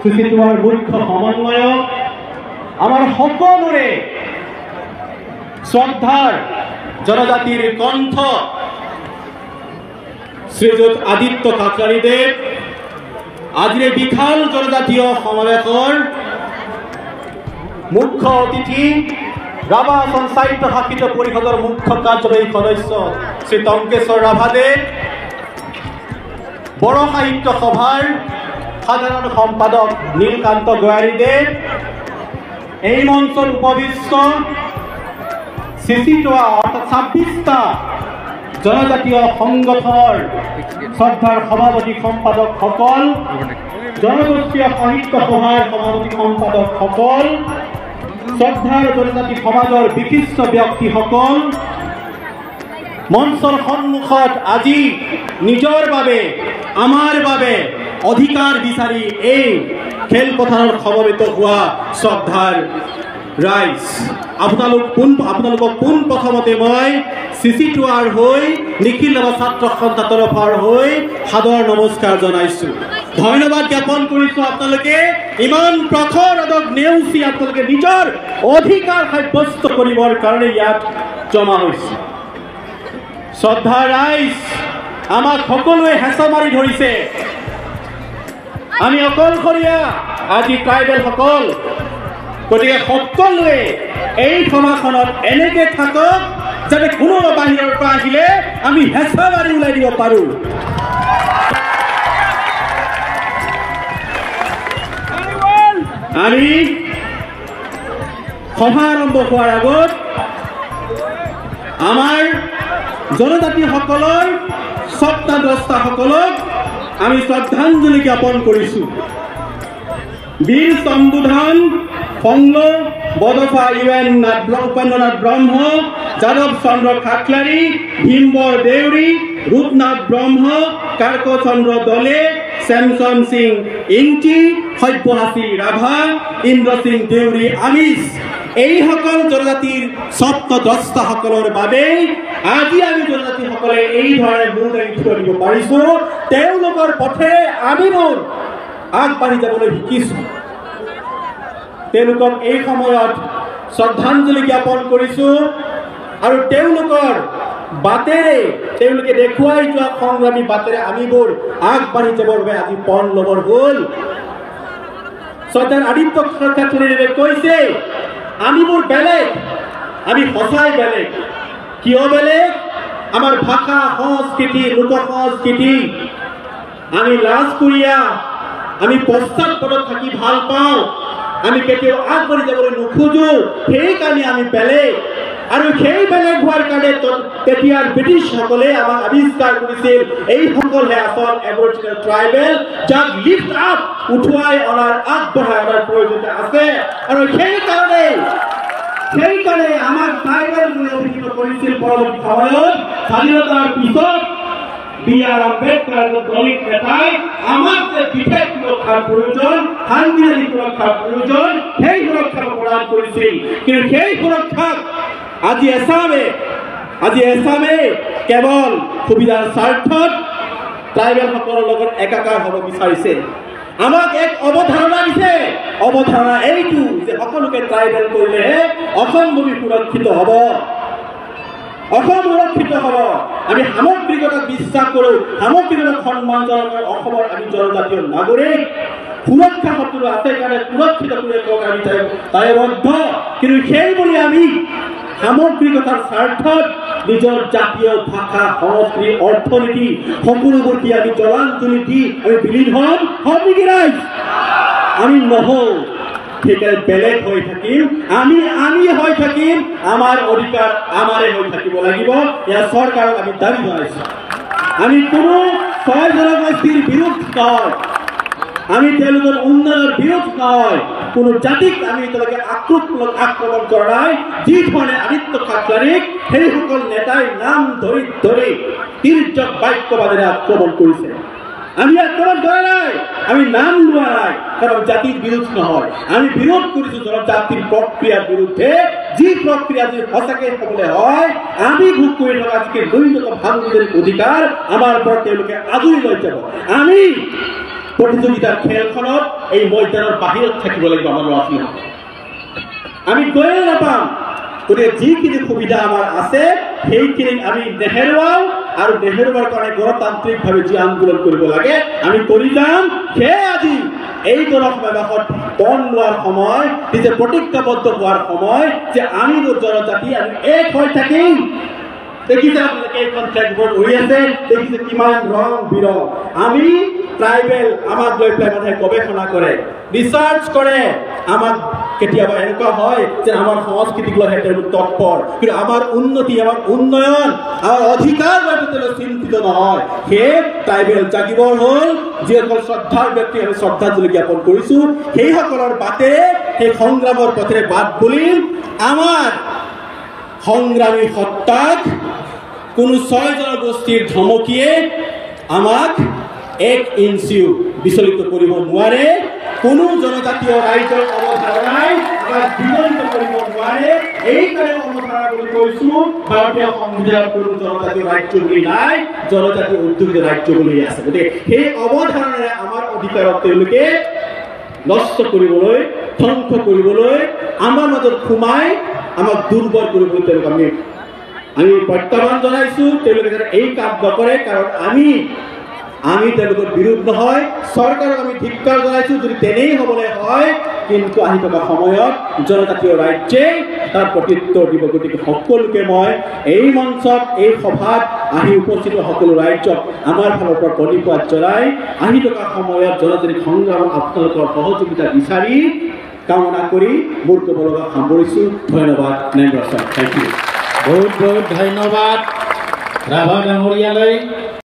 চিচিটোৱাৰ মুখ্য সমন্বয়ক আমাৰ সকলোৰে শ্ৰদ্ধাৰ জনজাতিৰ কণ্ঠ শ্ৰীযুত আদিত্য কাকলাৰীদেৱ আজিৰ বিশাল জনজাতীয় সমাৱেশৰ মুখ্য অতিথি ৰাভা পঞ্চায়ত শাসিত পৰিষদৰ মুখ্য কাৰ্যবাহী সদস্য শ্ৰী টংকেশ্বৰ ৰাভাদেৱ, বড়ো সাহিত্য সভাৰ সাধাৰণ সম্পাদক নীলকান্ত গোৱাৰীদেৱ, এই মঞ্চত উপবিষ্ট চিচিটোৱা অৰ্থাৎ ২৬টা জনজাতীয় সংগঠনৰ শ্ৰদ্ধাৰ সভাপতি সম্পাদকসকল, জনগোষ্ঠীয় সাহিত্য সভাৰ সভাপতি সম্পাদকসকল, শ্ৰদ্ধাৰ জনজাতি সমাজৰ বিশিষ্ট ব্যক্তিসকল, মঞ্চৰ সন্মুখত আজি নিজৰ বাবে আমাৰ বাবে অধিকাৰ বিচাৰি এই খেলপথাৰত সমবেত হোৱা শ্ৰদ্ধাৰ ৰাইজ, আপোনালোকক পোনপ্ৰথমতে মই চিচিটোৱাৰ হৈ নিখিল ৰাভা ছাত্ৰ সন্থাৰ তৰফৰ হৈ সাদৰ নমস্কাৰ জনাইছোঁ। ধন্যবাদ জ্ঞাপন কৰিছোঁ। আপোনালোকে ইমান প্ৰখৰ ৰ'দক নেওচি আপোনালোকে নিজৰ অধিকাৰ সাব্যস্ত কৰিবৰ কাৰণে ইয়াত জমা হৈছে। শ্ৰদ্ধা ৰাইজ, আমাক সকলোৱে হেঁচা মাৰি ধৰিছে। আমি অকলশৰীয়া আজি ট্ৰাইবেলসকল, গতিকে সকলোৱে এই সভাখনত এনেকৈ থাকক যাতে কোনোবা বাহিৰৰ পৰা আহিলে আমি হেঁচা মাৰি ওলাই দিব পাৰোঁ। আমি সভা আৰম্ভ হোৱাৰ আগত আমাৰ জনজাতিসকলৰ স্বত্বাগ্ৰস্তাসকলক আমি শ্ৰদ্ধাঞ্জলি জ্ঞাপন কৰিছোঁ। বীৰ শম্ভুধন ফংল বদফা ইউএন উপেন্দ্ৰনাথ ব্ৰহ্ম, যাদৱ চন্দ্ৰ খাকলাৰী, ভীমবৰ দেউৰী, ৰূপনাথ ব্ৰহ্ম, কাৰ্ক চন্দ্ৰ দলে, চেমচন সিং ইংটি, সব্যসাচী ৰাভা, ইন্দ্ৰ সিং দেউৰী আমিষ, এইসকল জনজাতিৰ স্বত্বদ্ৰষ্টাসকলৰ বাবেই আজি আমি জনজাতিসকলে এই ধৰণে মূৰ দাঙি থিয় দিব পাৰিছোঁ। তেওঁলোকৰ পথেৰে আমিবোৰ আগবাঢ়ি যাবলৈ শিকিছোঁ। তেওঁলোকক এই সময়ত শ্ৰদ্ধাঞ্জলি জ্ঞাপন কৰিছোঁ আৰু তেওঁলোকৰ বাটেৰে তেওঁলোকে দেখুৱাই যোৱা সংগ্ৰামী বাটেৰে আমিবোৰ আগবাঢ়ি যাবৰ বাবে আজি পণ ল'বৰ হ'ল। শ্ৰদ্ধাৰ আদিত্য কাকলাৰীদেৱে কৈছে আমিবোৰ বেলেগ, আমি সঁচাই বেলেগ। কিয় বেলেগ? আমাৰ ভাষা, সংস্কৃতি, লোক সংস্কৃতি, আমি লাজকুৰীয়া, আমি পশ্চাদপদত থাকি ভাল পাওঁ, আমি কেতিয়াও আগবাঢ়ি যাবলৈ নোখোজো, সেইকাৰণে আমি বেলেগ। আৰু সেই বেলেগ হোৱাৰ কাৰণে তেতিয়াৰ ব্ৰিটিছসকলে আমাক আৱিষ্কাৰ কৰিছিল এইসকলহে আচল এবৰিজিনেল ট্ৰাইবেল, যাক লিফ্ট আপ উঠুৱাই অনাৰ আগবঢ়াই অনাৰ প্ৰয়োজনীয়তা আছে। আৰু সেইকাৰণে আমাক ট্ৰাইবেল বুলি অভিহিত কৰিছিল পৰৱৰ্তী সময়ত। স্বাধীনতাৰ পিছত বি.আৰ. আম্বেদকাৰ দলিত নেতাই আমাক যে বিশেষ সুৰক্ষাৰ প্ৰয়োজন, সাংবিধানিক সুৰক্ষাৰ প্ৰয়োজন, সেই সুৰক্ষা প্ৰদান কৰিছিল। কিন্তু সেই সুৰক্ষাক আজি এছামে কেৱল সুবিধাৰ স্বাৰ্থত ট্ৰাইবেলসকলৰ লগত একাকাৰ হ'ব বিচাৰিছে। আমাক এক অৱধাৰণা দিছে, অৱধাৰণা এইটো যে সকলোকে ট্ৰাইবেল কৰিলেহে অসম ভূমি সুৰক্ষিত হ'ব, অসম সুৰক্ষিত হ'ব। আমি সামগ্ৰিকতাক বিশ্বাস কৰোঁ, সামগ্ৰিকতাক সন্মান জনাই অসমৰ আমি জনজাতীয় নাগৰিক। সুৰক্ষা শব্দটো আছে কাৰণে সুৰক্ষিত কৰি আমি দায়বদ্ধ। কিন্তু সেই বুলি আমি সামগ্ৰিকতাৰ স্বাৰ্থত নিজৰ জাতীয় ভাষা, সংস্কৃতি, অৰ্থনীতি সকলোবোৰ দি আমি জলাঞ্জলি দি আমি বিলীন হ'ম নেকি ৰাইজ? আমি নহওঁ। সেইকাৰণে বেলেগ হৈ থাকিম, আমি হৈ থাকিম, আমাৰ অধিকাৰ আমাৰে হৈ থাকিব লাগিব। ইয়াৰ চৰকাৰক আমি দাবী জনাইছোঁ। আমি কোনো ছয় জনগোষ্ঠীৰ বিৰোধ নহয়, আমি তেওঁলোকৰ উন্নয়নৰ বিৰোধ নহয়, কোনো জাতিক আমি এতিয়ালৈকে আক্ৰমণ কৰা নাই। যি ধৰণে আদিত্য কাকলাৰীক সেইসকল নেতাই নাম ধৰি তিৰ্যক বাক্যবাদেৰে আক্ৰমণ কৰিছে। আমি আক্ৰমণ কৰা নাই, আমি নাম লোৱা নাই, কাৰণ জাতিৰ বিৰোধ নহয়। আমি বিৰোধ কৰিছোঁ জনজাতিৰ প্ৰক্ৰিয়াৰ বিৰুদ্ধে, যি প্ৰক্ৰিয়া যদি সঁচাকৈ হ'বলৈ হয় আমি ভোগ কৰি থকা যিখিনি ন্যূনতম সাংবিধানিক অধিকাৰ আমাৰ পৰা তেওঁলোকে আজৰি লৈ যাব। আমি প্ৰতিযোগিতাৰ খেলখনত এই ময়দানৰ বাহিৰত থাকিব লাগিব আমাৰ ল'ৰা ছোৱালী আমি গৈয়ে নাপাম গতিকে যিখিনি সুবিধা আমাৰ আছে সেইখিনি আমি নেহেৰুৱাওঁ আৰু নেহেৰুৱাৰ কাৰণে গণতান্ত্ৰিকভাৱে যি আন্দোলন কৰিব লাগে আমি কৰি যাম সেয়ে আজি এই জনসমাৱেশত পণ লোৱাৰ সময় নিজে প্ৰতিজ্ঞাবদ্ধ হোৱাৰ সময় যে আমি জনজাতি আমি এক হৈ থাকিম দেখিছে আপোনালোকে এইখন ফ্লেগবোৰ্ড উৰি আছে দেখিছে কিমান ৰং বিৰং আমি ট্ৰাইবেল আমাক লৈ পেলাই মানুহে গৱেষণা কৰে ৰিচাৰ্চ কৰে আমাক কেতিয়াবা এনেকুৱা হয় যে আমাৰ সংস্কৃতিক লৈ তেওঁলোক তৎপৰ কিন্তু আমাৰ উন্নতি আমাৰ উন্নয়ন আমাৰ অধিকাৰ লৈ তেওঁলোক চিন্তিত নহয় সেয়ে ট্ৰাইবেল জাগিবৰ হ'ল যিসকল শ্ৰদ্ধাৰ ব্যক্তি আমি শ্ৰদ্ধাঞ্জলি জ্ঞাপন কৰিছোঁ সেইসকলৰ বাটেৰে সেই সংগ্ৰামৰ পথেৰে বাট বুলি আমাৰ সংগ্ৰামী সত্তাক কোনো 6 জনগোষ্ঠীৰ ধমকিয়ে আমাক 1 ইঞ্চিও বিচলিত কৰিব নোৱাৰে কোনো জনজাতীয় ৰাইজৰ অৱধাৰণাই আমাক বিচলিত কৰিব নোৱাৰে এইকাৰণে অৱধাৰণা বুলি কৈছোঁ ভাৰতীয় সংবিধানৰ কোনো জনজাতীয় ৰাজ্য বুলি নাই জনজাতীয় উদ্যোগী ৰাজ্য বুলি আছে গতিকে সেই অৱধাৰণাৰে আমাৰ অধিকাৰক তেওঁলোকে নষ্ট কৰিবলৈ ধ্বংস কৰিবলৈ আমাৰ মাজত সোমাই আমাক দুৰ্বল কৰিবলৈ তেওঁলোক আমি প্ৰত্যাহ্বান জনাইছোঁ তেওঁলোকে যাতে এই কাম নকৰে কাৰণ আমি তেওঁলোকৰ বিৰুদ্ধ নহয় চৰকাৰক আমি ধিক্কাৰ জনাইছোঁ যদি তেনেই হ'বলৈ হয় কিন্তু আহি থকা সময়ত জনজাতীয় ৰাজ্যে তাৰ প্ৰত্যুত্তৰ দিব গতিকে সকলোকে মই এই মঞ্চত এই সভাত আহি উপস্থিত সকলো ৰাজ্যক আমাৰ ফালৰ পৰা প্ৰণিপাত জনাই আহি থকা সময়ত জনজাতিক সংগ্ৰামত আপোনালোকৰ সহযোগিতা বিচাৰি কামনা কৰি মোৰ ক'বলগা সামৰিছোঁ ধন্যবাদ নেন্দ্ৰ ছাৰ থেংক ইউ বহুত বহুত ধন্যবাদ ৰাভা ডাঙৰীয়ালৈ